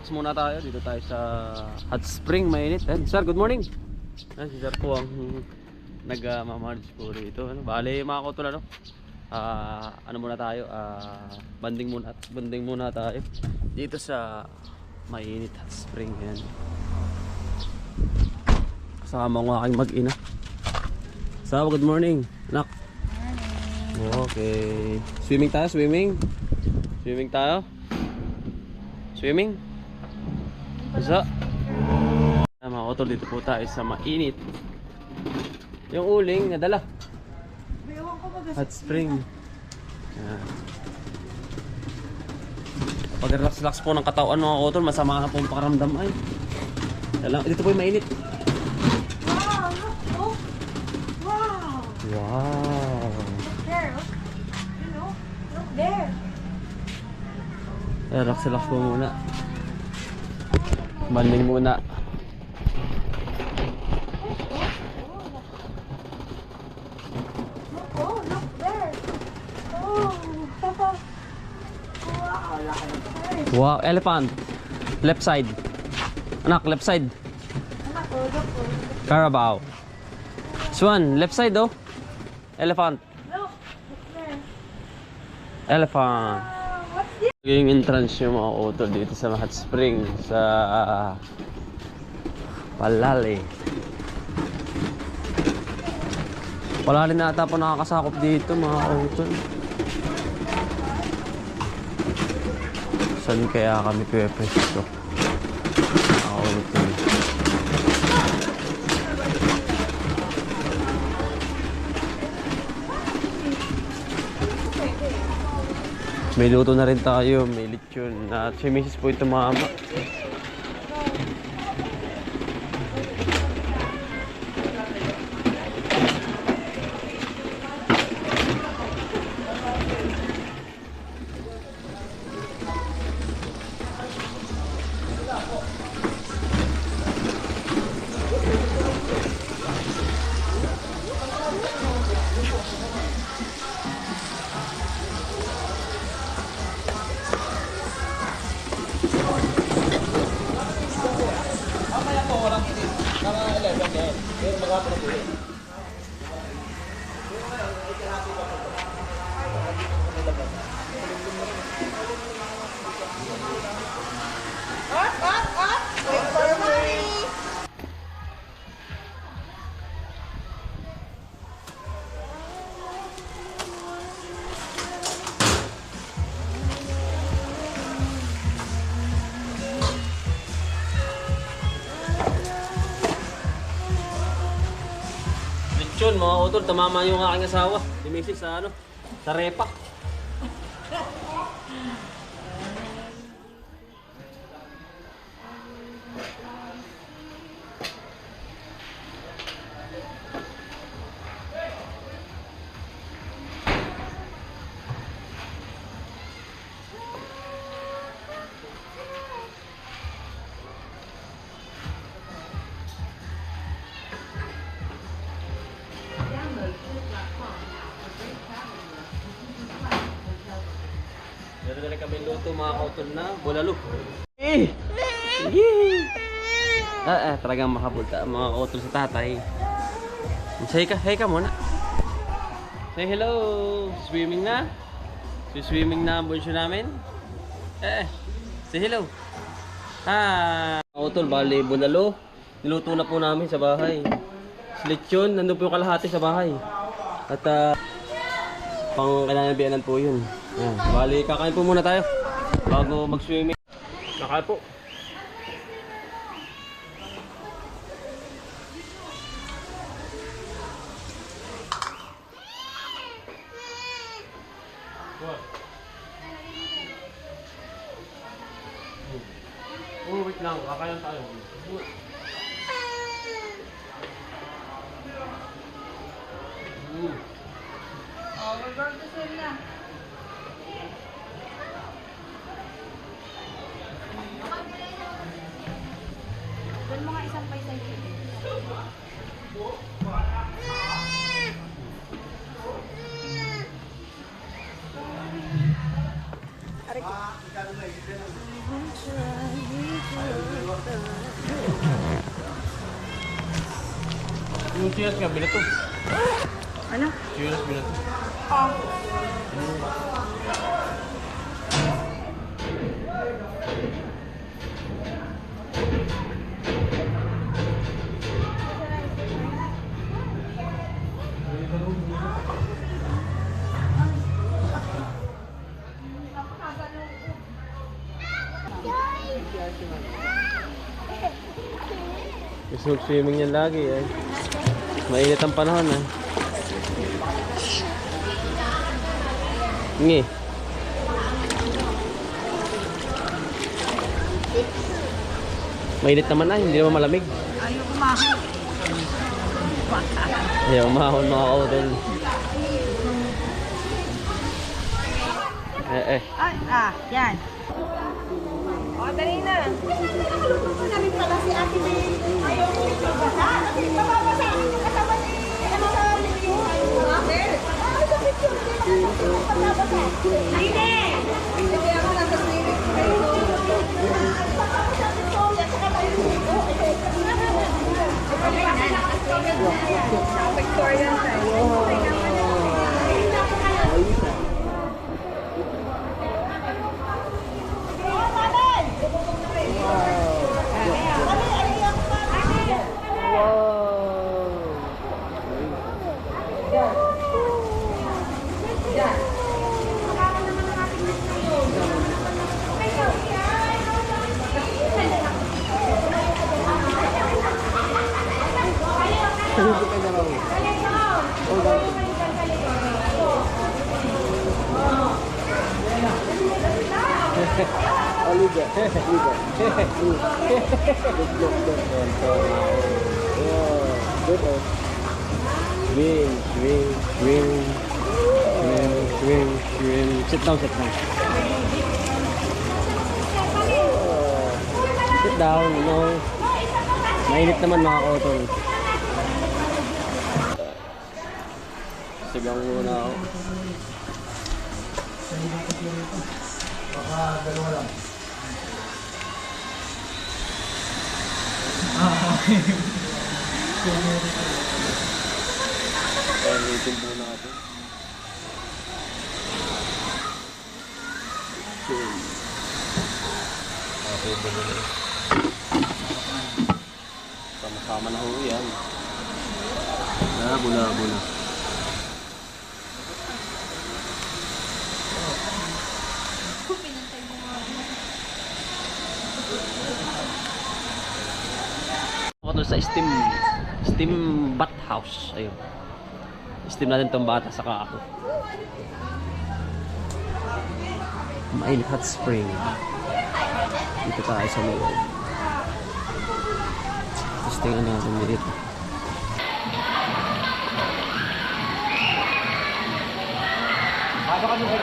relax muna tayo. Dito tayo sa hot spring, mainit. Sir, good morning. Si sir po ang nag-mamarge po rito. Bale mga kotol, ano muna tayo, banding muna tayo dito sa mainit hot spring. Yan. Kasama ko aking mag-ina. So, good morning, anak. Okay. Swimming tayo, swimming. Swimming tayo. Swimming. Isa. Mga kotol, dito po tayo sa mainit. Yung uling nadala. Hot spring. Yan. Pag relax po ng katawan mga kotol, masama na po ang pakaramdam ay. Dito po yung mainit. Wow. There, look. You know, look there. Relax po muna. Banding muna. Oh, look there. Oh. Wow, laki ng size. Wow, elephant. Left side. Anak, left side. Anak, oh, look. Carabao. Swan, left side oh. Elephant. Look there. Elephant. What's this? Yung entrance yung mga auto dito sa hot spring sa Palale. Palale na ata po nakakasakop dito mga auto. Saan kaya kami pwesto? Auto. May luto na rin tayo, may lechon. At si Mrs. po ito mama. Wait for mommy. Lechon mga utol, tumama yung aking asawa. Si Mrs. sa sa repa. Dali kami luto mga kautol na bulalo. Talagang makabulta mga kautol sa tatay. Say ka muna. Say hello. Swimming na. Swimming na ang bunso namin. Say hello. Kautol, bali bulalo. Niluto na po namin sa bahay. Lechon, nandun po yung kalahati sa bahay. At pang kinanabianan po yun. Ayan. Bali, kakain po muna tayo bago mag-swimming. Kakain po. Wait lang, kakain tayo. Oh, we're going to swim na. Doon mga isang paisay. Aray ko. Yung cheers nga, binato. Ano? Cheers, binato. Oh. Gusto mag-swimming yan lagi eh. Mainit ang panahon eh. Ngi. Mainit naman na, hindi naman malamig. Ayaw kumahon. Ayaw mahon mga kautol. Eh. Ay, yan. O, dali na. Sabi pala si Ate May. Ayaw ko ito basa. Kasi mababasa. Kasama ni ano sa review. Bakit? Ay, sa picture. Hindi. Hindi ako lang sa spirit. Sa Victorian tayo. Oliga. Swing. Sit down. Sit down, no. Mainit naman mga kautol. Sigang muna ako. Dalawa lang. Pag-itin muna ako. Okay, bali. Sama-sama na ho yan. Labo na. Ako to sa steam bath house. Ayun. Steam natin tong bata saka ako. Mainit hot spring. Dito tayo sa loob. Testingan natin dito. Paano ka nung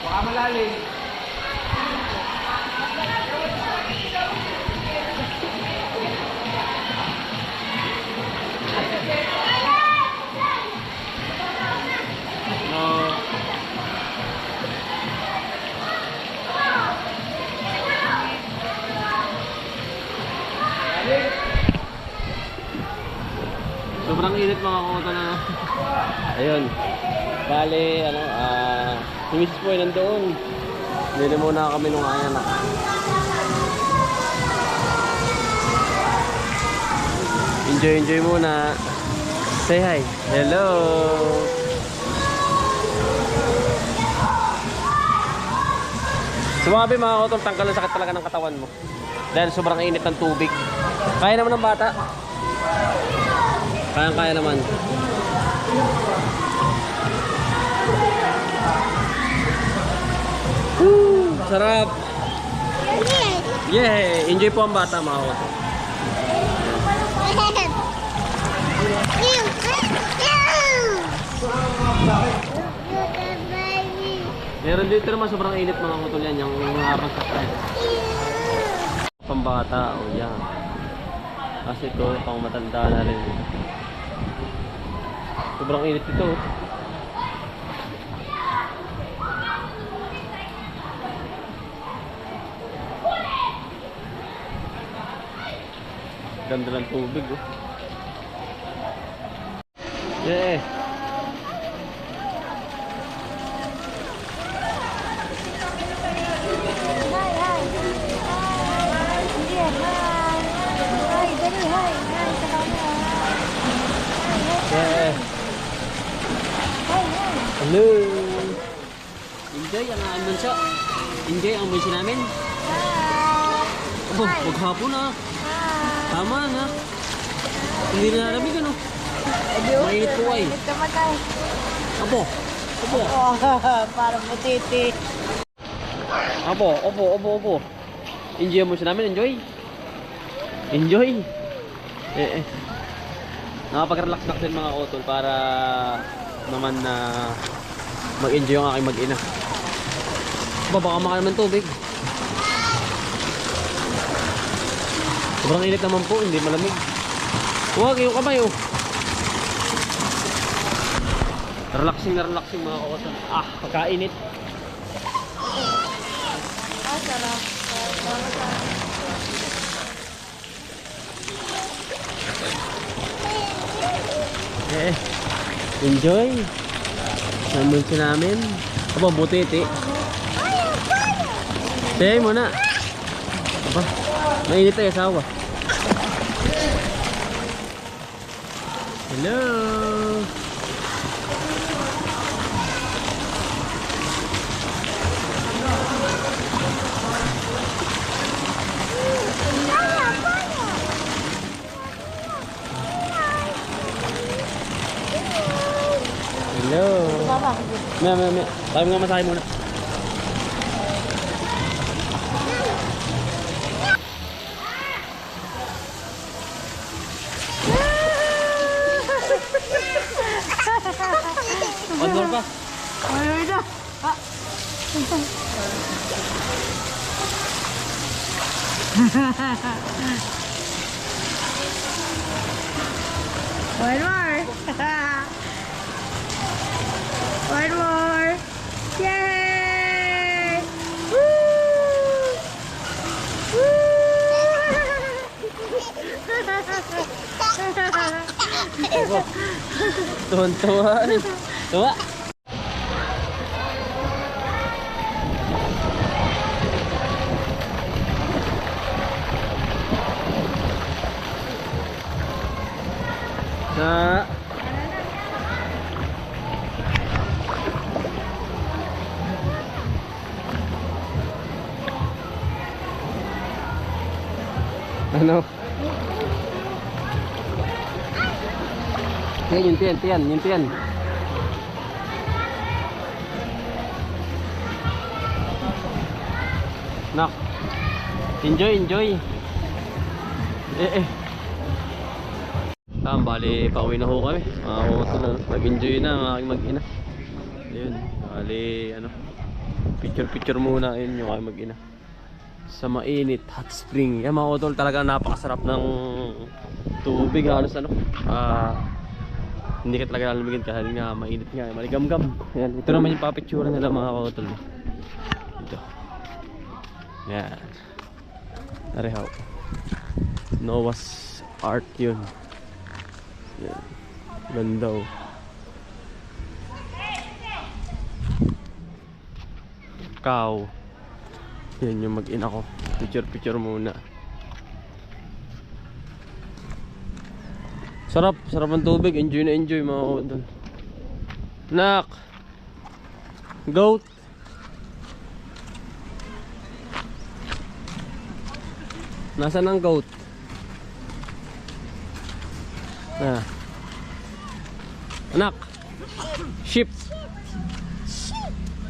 Baka malalim. Sobrang init mga kamoto na. Ayun. Bale, si Mrs. po ay nandoon. Bili muna kami nung anak. Enjoy muna. Say hi. Hello. Sumabi mga kamoto, tanggal ang sakit talaga ng katawan mo. Dahil sobrang init ng tubig. Kaya naman ng bata. Kaya naman. Woo! Sarap! Yay! Enjoy po ang bata mga kamoto. Meron dito naman sobrang init mga kutol yan, yung mga pagkakain. Pambata, o yan. Kasi ito, pang matanda na rin. Sobrang init ito. Ganda ng tubig, oh. Yeah. Yeah. Hello. Enjoy ang bunso. Enjoy ang bunso namin. Abo, maghapon na. Tama na. Hindi na nalamig ano. Mainit po ay. Abo. Abo. Parang matiti. Abo. Enjoy mo siya namin, enjoy. Enjoy. Nakapag-relax din mga utol para naman na mag-enjoy ang aking mag-ina. Baka maka naman tubig. Sobrang init naman po, hindi malamig. Huwag yung kamay oh. Relaxing na relaxing mga utol. Pagkainit. Sarap. Enjoy. Nandun si namin. Aba, butiti. Say mo na. Aba, mainit tayo asawa. Hello. Hello. Maya. Tayo nga masahe muna. One more pa. One more. One more. Yay! Woo! Tuwan-tuwa. Tuwa. Ano? Yan, yung tiyan. Nak. Enjoy. Bali, pauwi na ho kami. Nag-enjoy na ang aking mag-ina. Ayun, bali, picture muna, ayun yung aking mag-ina. Sa mainit, hot spring. Yan mga utol, talaga napakasarap ng tubig. Halos hindi ka talaga lalamigin kahit nga mainit nga, maligam-gam. Yan, ito naman yung papicture nila mga utol. Ito. Yan. Narehaw. Noah's Ark yun. Yan. Ganda oh. Cow. Yan yung mag-ina ko. Picture muna. Sarap ang tubig. Enjoy mga utol. Nak. Goat. Nasaan ang goat? Anak. Sheep.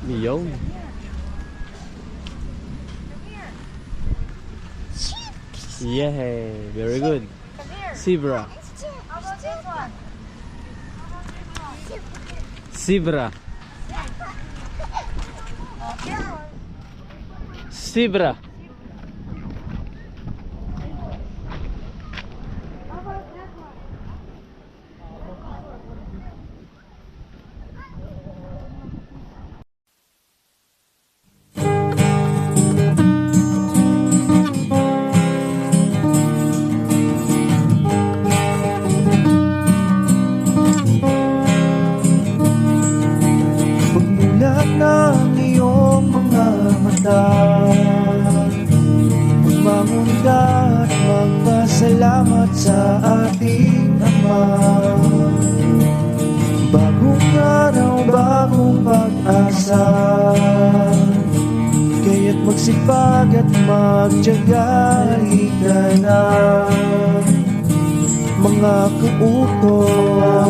Yo. Yeah, very good. Zebra. Zebra. Zebra. Pagmulat ng iyong mga mata, magbangon ka at magpasalamat sa ating Ama. Bagong araw, bagong pag-asa, kaya't magsipag at magtiyaga. Halika na, mga kautos,